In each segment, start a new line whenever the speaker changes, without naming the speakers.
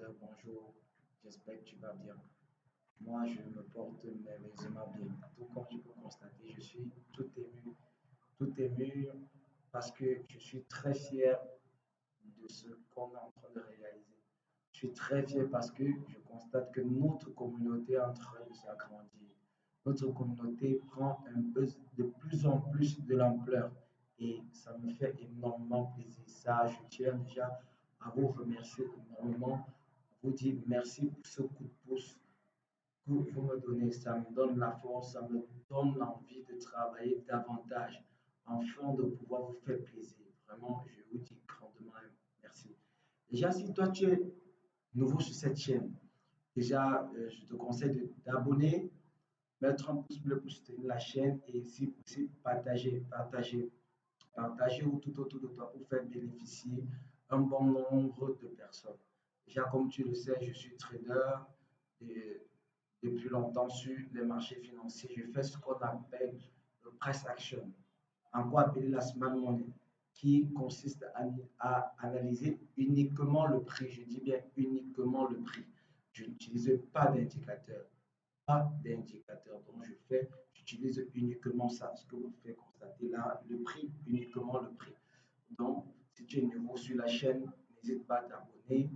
trader, bonjour, j'espère que tu vas bien. Moi, je me porte merveilleusement bien. Tout comme tu peux constater, je suis tout ému parce que je suis très fier de ce qu'on est en train de réaliser. Je suis très fier parce que je constate que notre communauté est en train de s'agrandir. Notre communauté prend un peu de plus en plus de l'ampleur et ça me fait énormément plaisir. Ça, je tiens déjà à vous remercier énormément, vous dire merci pour ce coup de pouce que vous me donnez. Ça me donne la force, ça me donne l'envie de travailler davantage afin de pouvoir vous faire plaisir. Vraiment, je vous dis grandement merci. Déjà, si toi tu es nouveau sur cette chaîne, déjà, je te conseille d'abonner, mettre un pouce bleu pour soutenir la chaîne et si possible, partager ou tout autour de toi pour faire bénéficier un bon nombre de personnes. Déjà, comme tu le sais, je suis trader et depuis longtemps sur les marchés financiers. Je fais ce qu'on appelle le price action, en quoi appeler la smart money, qui consiste à analyser uniquement le prix. Je dis bien uniquement le prix. Je n'utilise pas d'indicateur, Donc j'utilise uniquement ça, ce que vous pouvez constater là, le prix, uniquement le prix. Donc, si tu es nouveau sur la chaîne, n'hésite pas à t'abonner,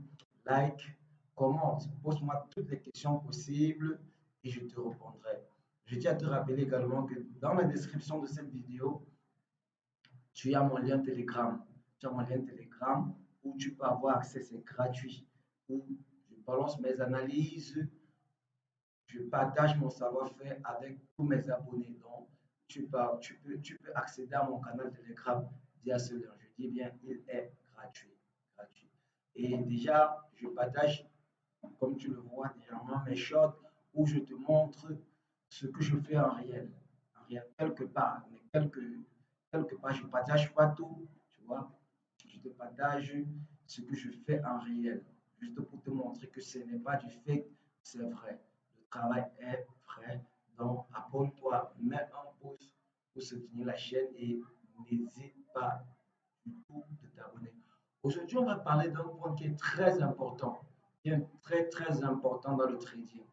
like, commente, pose-moi toutes les questions possibles et je te répondrai. Je tiens à te rappeler également que dans la description de cette vidéo, tu as mon lien Telegram. Tu as mon lien Telegram où tu peux avoir accès, c'est gratuit, où je balance mes analyses, je partage mon savoir-faire avec tous mes abonnés. Donc, tu peux accéder à mon canal Telegram via ce lien. Je dis bien, il est gratuit. gratuit. Et déjà, je partage, comme tu le vois, déjà mes shorts où je te montre ce que je fais en réel. En réel, quelque part, mais quelque part, je ne partage pas tout, tu vois. Je te partage ce que je fais en réel, juste pour te montrer que ce n'est pas du fake, c'est vrai. Le travail est vrai. Donc, abonne-toi, mets un pouce pour soutenir la chaîne et n'hésite pas du tout de t'abonner. Aujourd'hui, on va parler d'un point qui est très important, qui est très très important dans le trading,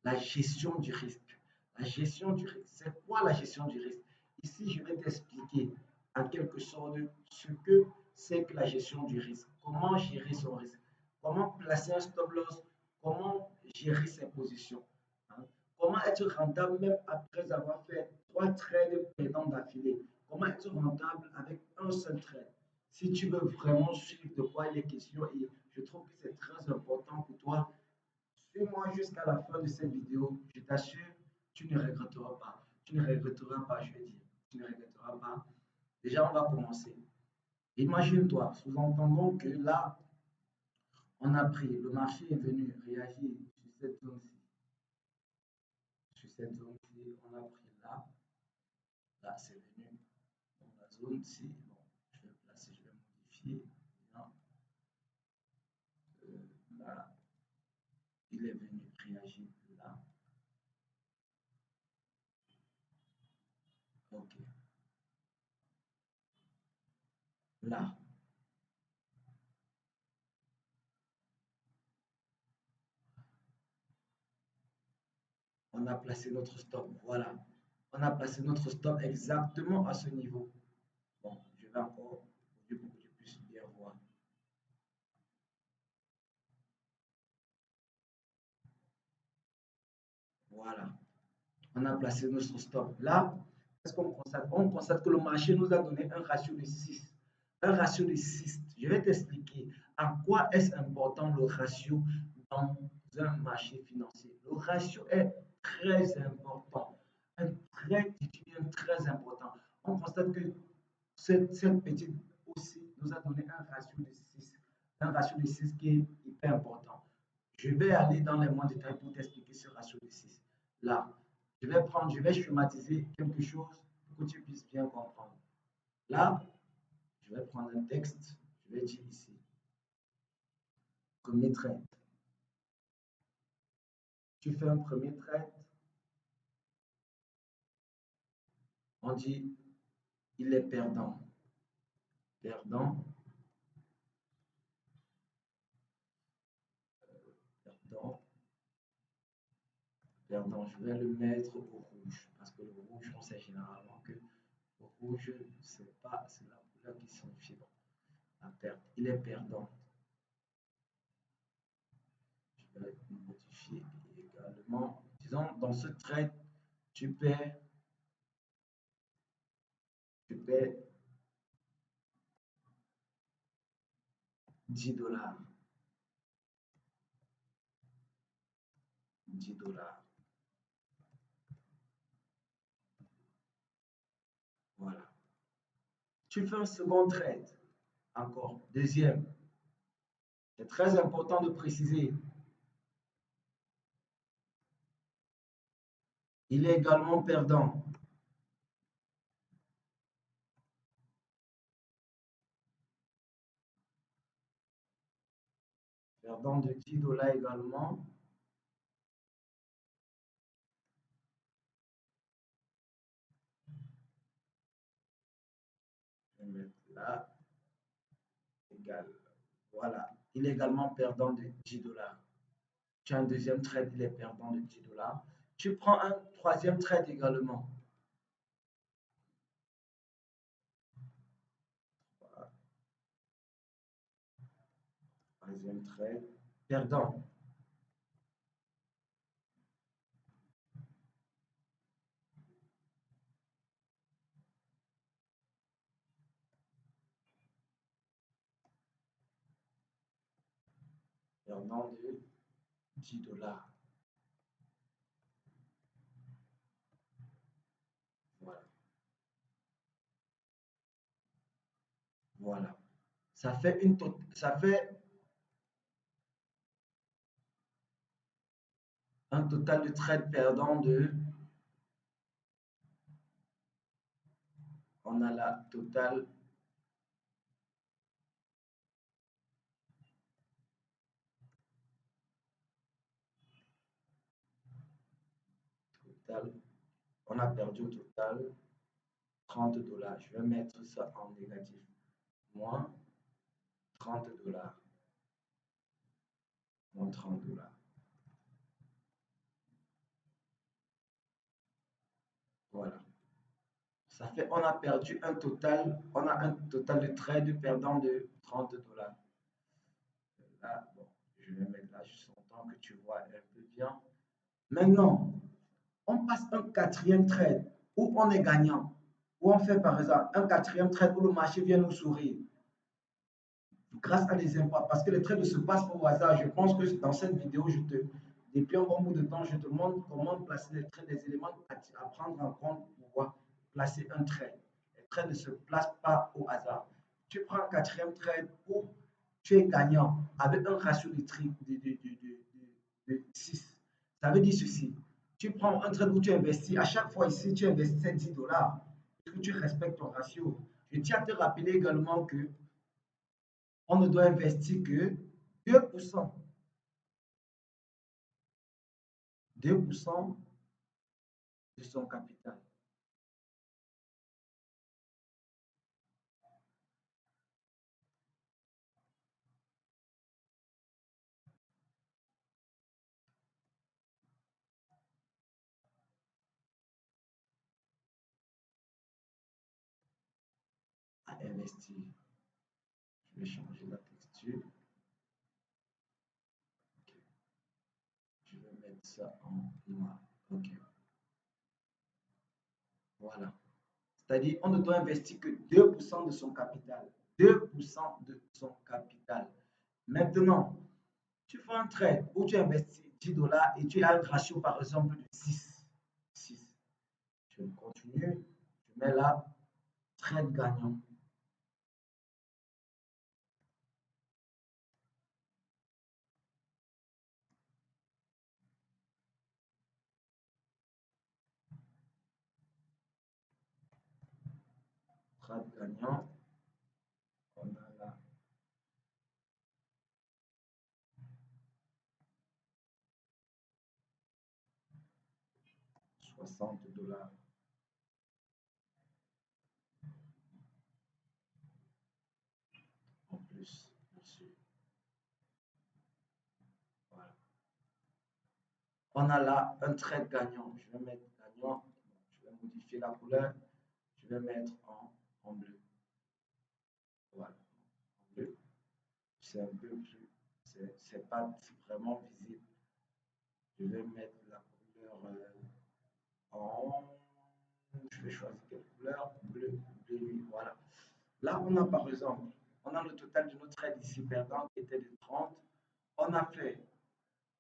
la gestion du risque. La gestion du risque, c'est quoi la gestion du risque? Ici, je vais t'expliquer en quelque sorte ce que c'est que la gestion du risque. Comment gérer son risque? Comment placer un stop loss? Comment gérer ses positions? Hein? Comment être rentable même après avoir fait 3 trades perdants d'affilée? Comment être rentable avec un seul trade? Si tu veux vraiment suivre de quoi il est question, et je trouve que c'est très important pour toi, suis-moi jusqu'à la fin de cette vidéo. Je t'assure, tu ne regretteras pas. Tu ne regretteras pas, je vais dire. Tu ne regretteras pas. Déjà, on va commencer. Imagine-toi, sous-entendons que là, on a pris, le marché est venu réagir sur cette zone-ci. Sur cette zone-ci, on a pris là. Là, c'est venu dans la zone-ci. Bon, je vais placer, je vais modifier. Là, il est venu réagir là. OK. Là. On a placé notre stop. Voilà. On a placé notre stop exactement à ce niveau. Bon, je vais encore pour que tu puisses bien voir. Voilà. On a placé notre stop. Là, qu'est-ce qu'on constate? On constate que le marché nous a donné un ratio de 6. Un ratio de 6. Je vais t'expliquer en quoi est-ce important le ratio dans un marché financier. Le ratio est très important. Un trait d'étudiant très important. On constate que cette petite aussi nous a donné un ratio de 6. Un ratio de 6 qui est hyper important. Je vais aller dans les moindres détails pour t'expliquer ce ratio de 6. Là, je vais schématiser quelque chose pour que tu puisses bien comprendre. Là, je vais prendre un texte, je vais dire ici, premier trade. Tu fais un premier trade, on dit il est perdant. Perdant. perdant, perdant. Je vais le mettre au rouge parce que le rouge, on sait généralement que le rouge, c'est pas, c'est la couleur qui signifie bon, la perte. Il est perdant. Je vais modifier également. Disons, dans ce trade, tu perds, tu perds 10 $. 10 $. Voilà. Tu fais un second trade. Encore. Deuxième. C'est très important de préciser. Il est également perdant. Perdant de 10 $ également. Je vais mettre là. Égal. Voilà. Il est également perdant de 10 $. Tu as un deuxième trade, il est perdant de 10 $. Tu prends un troisième trade également. Voilà. Troisième trade, perdant. Perdant de 10 $. Voilà. Voilà. Ça fait un total de trade perdant de, on a la totale on a perdu au total 30 $. Je vais mettre ça en négatif. Moins 30 $. Moins 30 $. Voilà. Ça fait, on a perdu un total, on a un total de trade perdant de 30 $. Là, bon, je vais mettre là juste en temps que tu vois un peu bien. Maintenant, on passe un quatrième trade où on est gagnant, où on fait par exemple un quatrième trade où le marché vient nous sourire grâce à des impôts, parce que les trades ne se passent pas au hasard. Je pense que dans cette vidéo, depuis un bon bout de temps, je te montre comment placer les trades, des éléments à prendre en compte pour pouvoir placer un trade. Les trades ne se placent pas au hasard. Tu prends un quatrième trade où tu es gagnant avec un ratio de 6. Ça veut dire ceci. Tu prends un trade où tu investis, à chaque fois ici, tu investis 10 $. Est-ce que tu respectes ton ratio? Je tiens à te rappeler également que on ne doit investir que 2%. 2% de son capital. À investir. Je vais changer la texture. Okay. Je vais mettre ça en noir. OK. Voilà. C'est-à-dire, on ne doit investir que 2% de son capital. 2% de son capital. Maintenant, tu fais un trade où tu investis 10 $ et tu as un ratio, par exemple, de 6. 6. Je continue. Je mets là, trade gagnant. Trade gagnant. On a là 60 $ en plus dessus. Voilà. On a là un trait gagnant. Je vais mettre gagnant. Je vais modifier la couleur. Je vais mettre en bleu. Voilà. En bleu. C'est un peu plus. C'est pas vraiment visible. Je vais mettre la couleur en. Je vais choisir quelle couleur? Bleu. Bleu nuit. Voilà. Là, on a par exemple, on a le total de nos trades ici perdants qui était de 30. On a fait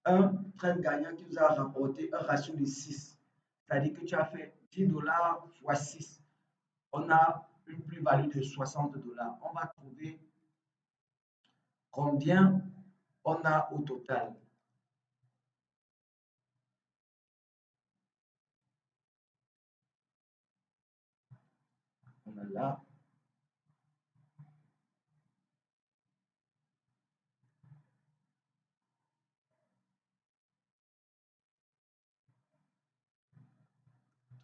un trade gagnant qui nous a rapporté un ratio de 6. C'est-à-dire que tu as fait 10 dollars fois 6. On a une plus-value de 60 dollars. On va trouver combien on a au total. On a là.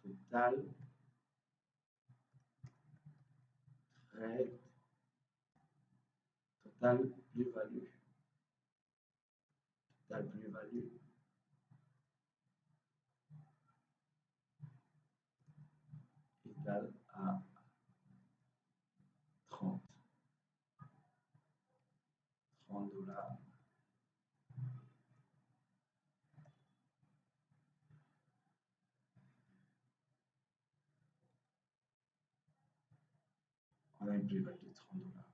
Total. Trade. Total plus-value. Total plus-value. Égal à 30. 30 dollars. On a une plus-value de 30 dollars.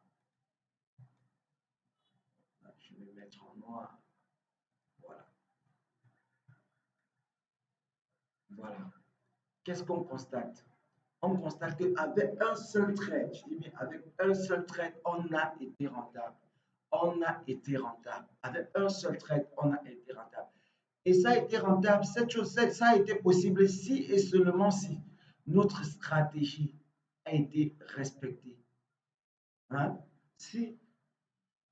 Je vais mettre en noir. Voilà. Voilà. Qu'est-ce qu'on constate? On constate qu'avec un seul trade, je dis bien avec un seul trade, on a été rentable. On a été rentable. Avec un seul trade, on a été rentable. Et ça a été rentable, cette chose, ça a été possible si et seulement si notre stratégie a été respectée. Hein? Si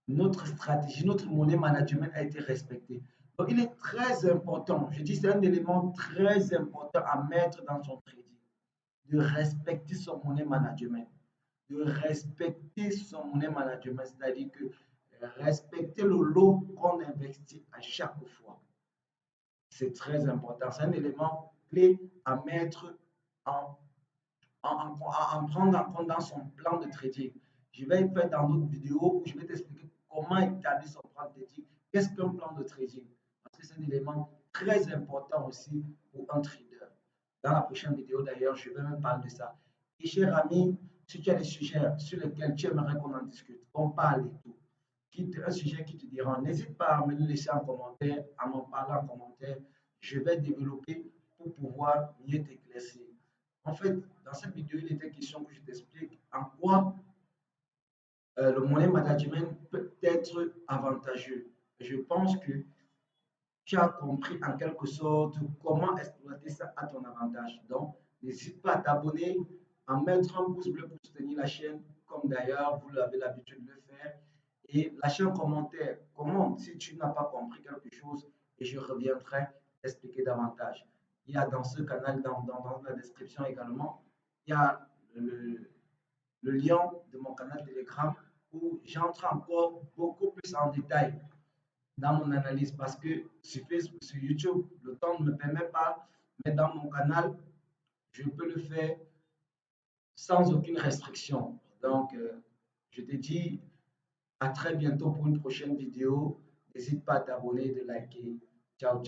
notre stratégie, notre money management a été respecté. Donc, il est très important, je dis c'est un élément très important à mettre dans son trading, de respecter son money management. De respecter son money management, c'est-à-dire que respecter le lot qu'on investit à chaque fois. C'est très important. C'est un élément clé à mettre en prendre en compte dans son plan de trading. Je vais faire dans d'autres vidéos où je vais t'expliquer comment établir son plan de trading. Qu'est-ce qu'un plan de trading? Parce que c'est un élément très important aussi pour un trader. Dans la prochaine vidéo d'ailleurs, je vais même parler de ça. Et cher ami, si tu as des sujets sur lesquels tu aimerais qu'on en discute, qu'on parle et tout, un sujet qui te dérange, n'hésite pas à me le laisser en commentaire, à m'en parler en commentaire. Je vais développer pour pouvoir mieux t'éclaircir. En fait, dans cette vidéo, il était question que je t'explique en quoi le money management peut être avantageux. Je pense que tu as compris en quelque sorte comment exploiter ça à ton avantage. Donc, n'hésite pas à t'abonner, à mettre un pouce bleu pour soutenir la chaîne, comme d'ailleurs vous avez l'habitude de le faire. Et lâcher un commentaire, commente si tu n'as pas compris quelque chose et je reviendrai t'expliquer davantage. Il y a dans ce canal, dans la description également, il y a le lien de mon canal Telegram où j'entre encore beaucoup plus en détail dans mon analyse parce que sur Facebook, sur YouTube, le temps ne me permet pas, mais dans mon canal, je peux le faire sans aucune restriction. Donc, je te dis à très bientôt pour une prochaine vidéo. N'hésite pas à t'abonner, de liker. Ciao, ciao.